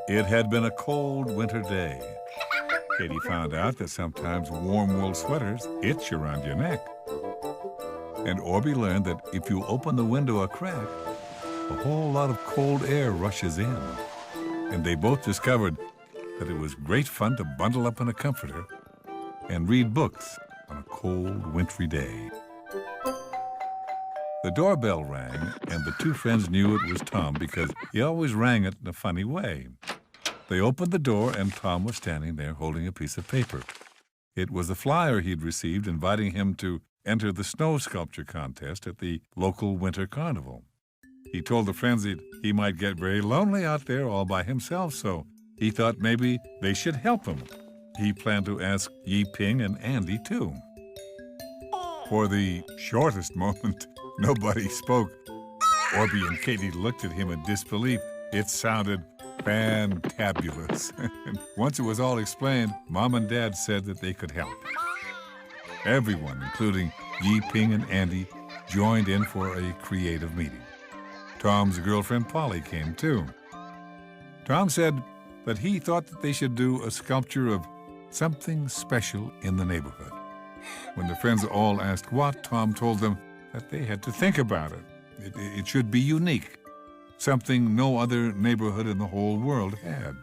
It had been a cold winter day. Katie found out that sometimes warm wool sweaters itch around your neck. And Orbie learned that if you open the window a crack, a whole lot of cold air rushes in. And they both discovered that it was great fun to bundle up in a comforter and read books on a cold, wintry day. The doorbell rang, and the two friends knew it was Tom because he always rang it in a funny way. They opened the door, and Tom was standing there holding a piece of paper. It was a flyer he'd received inviting him to enter the snow sculpture contest at the local winter carnival. He told the friends that he might get very lonely out there all by himself, so he thought maybe they should help him. He planned to ask Yi Ping and Andy, too. For the shortest moment, nobody spoke. Orbie and Katie looked at him in disbelief. It sounded fantabulous. And once it was all explained, Mom and Dad said that they could help. Everyone, including Yi Ping and Andy, joined in for a creative meeting. Tom's girlfriend Polly came too. Tom said that he thought that they should do a sculpture of something special in the neighborhood. When the friends all asked what, Tom told them that they had to think about it. It should be unique, something no other neighborhood in the whole world had.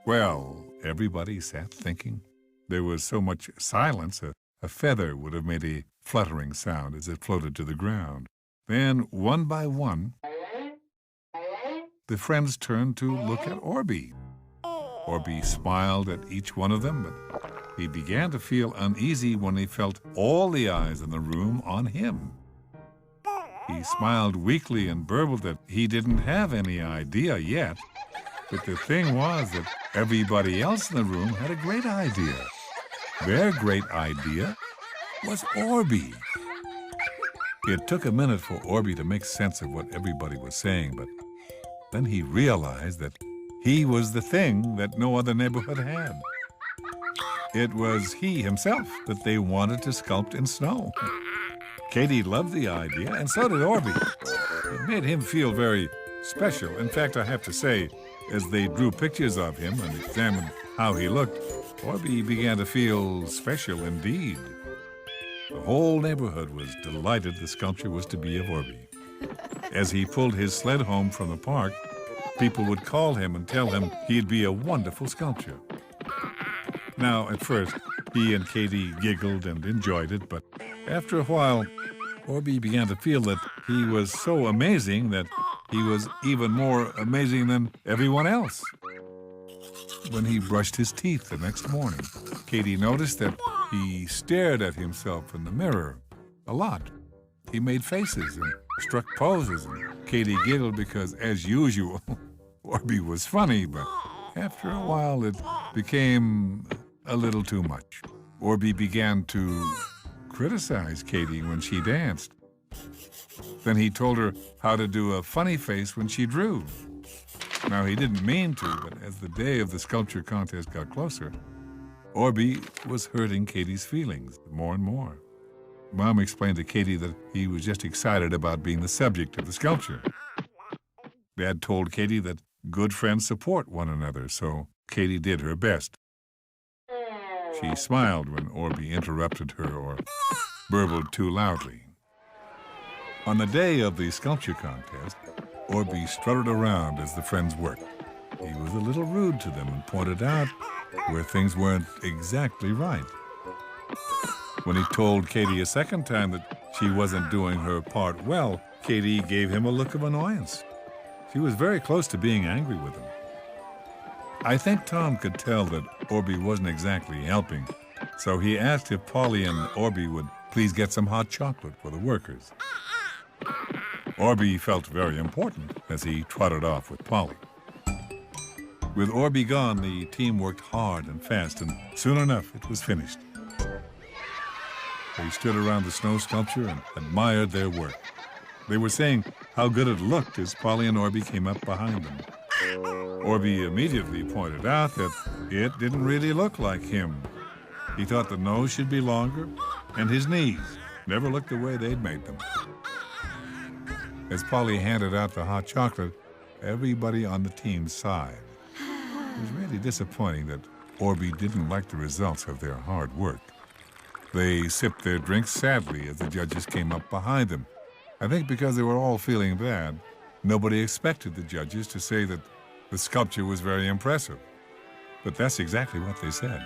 Well, everybody sat thinking. There was so much silence, a feather would have made a fluttering sound as it floated to the ground. Then, one by one, the friends turned to look at Orbie. Orbie smiled at each one of them, but he began to feel uneasy when he felt all the eyes in the room on him. He smiled weakly and burbled that he didn't have any idea yet, but the thing was that everybody else in the room had a great idea. Their great idea was Orbie. It took a minute for Orbie to make sense of what everybody was saying, but then he realized that he was the thing that no other neighborhood had. It was he himself that they wanted to sculpt in snow. Katie loved the idea, and so did Orbie. It made him feel very special. In fact, I have to say, as they drew pictures of him and examined how he looked, Orbie began to feel special indeed. The whole neighborhood was delighted the sculpture was to be of Orbie. As he pulled his sled home from the park, people would call him and tell him he'd be a wonderful sculptor. Now, at first, he and Katie giggled and enjoyed it, but after a while, Orbie began to feel that he was so amazing that he was even more amazing than everyone else. When he brushed his teeth the next morning, Katie noticed that he stared at himself in the mirror a lot. He made faces and struck poses, and Katie giggled because, as usual, Orbie was funny, but after a while it became a little too much. Orbie began to criticize Katie when she danced. Then he told her how to do a funny face when she drew. Now, he didn't mean to, but as the day of the sculpture contest got closer, Orbie was hurting Katie's feelings more and more. Mom explained to Katie that he was just excited about being the subject of the sculpture. Dad told Katie that good friends support one another, so Katie did her best. She smiled when Orbie interrupted her or burbled too loudly. On the day of the sculpture contest, Orbie strutted around as the friends worked. He was a little rude to them and pointed out where things weren't exactly right. When he told Katie a second time that she wasn't doing her part well, Katie gave him a look of annoyance. She was very close to being angry with him. I think Tom could tell that Orbie wasn't exactly helping, so he asked if Polly and Orbie would please get some hot chocolate for the workers. Orbie felt very important as he trotted off with Polly. With Orbie gone, the team worked hard and fast, and soon enough it was finished. They stood around the snow sculpture and admired their work. They were saying how good it looked as Polly and Orbie came up behind them. Orbie immediately pointed out that it didn't really look like him. He thought the nose should be longer, and his knees never looked the way they'd made them. As Polly handed out the hot chocolate, everybody on the team sighed. It was really disappointing that Orbie didn't like the results of their hard work. They sipped their drinks sadly as the judges came up behind them. I think because they were all feeling bad, nobody expected the judges to say that the sculpture was very impressive. But that's exactly what they said.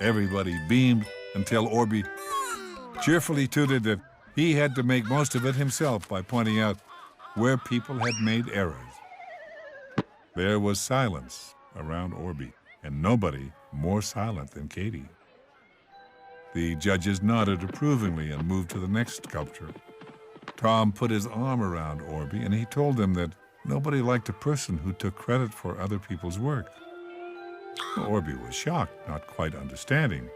Everybody beamed until Orbie cheerfully tooted that he had to make most of it himself by pointing out where people had made errors. There was silence around Orbie, and nobody more silent than Katie. The judges nodded approvingly and moved to the next sculpture. Tom put his arm around Orbie, and he told them that nobody liked a person who took credit for other people's work. Orbie was shocked, not quite understanding.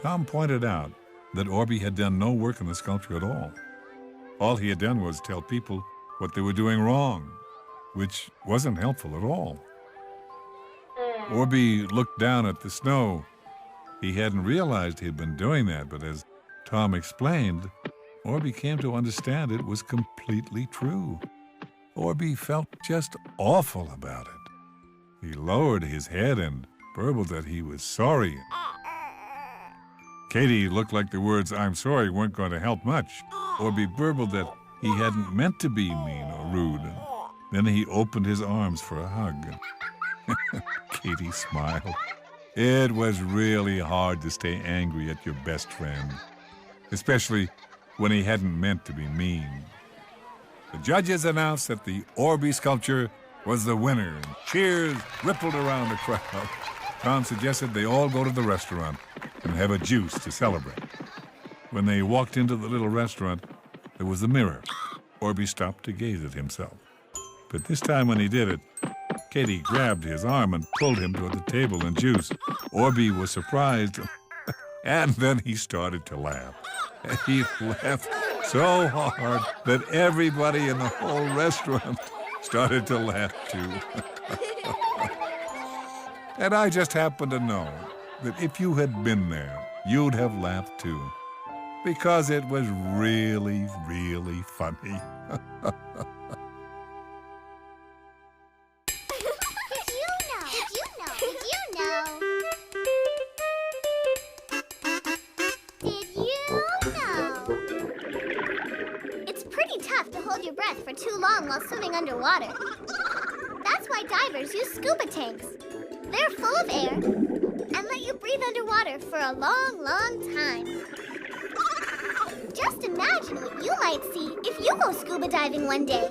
Tom pointed out that Orbie had done no work in the sculpture at all. All he had done was tell people what they were doing wrong, which wasn't helpful at all. Orbie looked down at the snow. He hadn't realized he'd been doing that, but as Tom explained, Orbie came to understand it was completely true. Orbie felt just awful about it. He lowered his head and burbled that he was sorry. Katie looked like the words "I'm sorry" weren't going to help much. Orbie burbled that he hadn't meant to be mean or rude. Then he opened his arms for a hug. Katie smiled. It was really hard to stay angry at your best friend, especially when he hadn't meant to be mean. The judges announced that the Orbie sculpture was the winner, and cheers rippled around the crowd. Tom suggested they all go to the restaurant and have a juice to celebrate. When they walked into the little restaurant, there was a mirror. Orbie stopped to gaze at himself. But this time when he did it, Katie grabbed his arm and pulled him toward the table and juice. Orbie was surprised, and then he started to laugh. He laughed so hard that everybody in the whole restaurant started to laugh too. And I just happen to know that if you had been there, you'd have laughed too, because it was really, really funny. Your breath for too long while swimming underwater. That's why divers use scuba tanks. They're full of air and let you breathe underwater for a long, long time. Just imagine what you might see if you go scuba diving one day.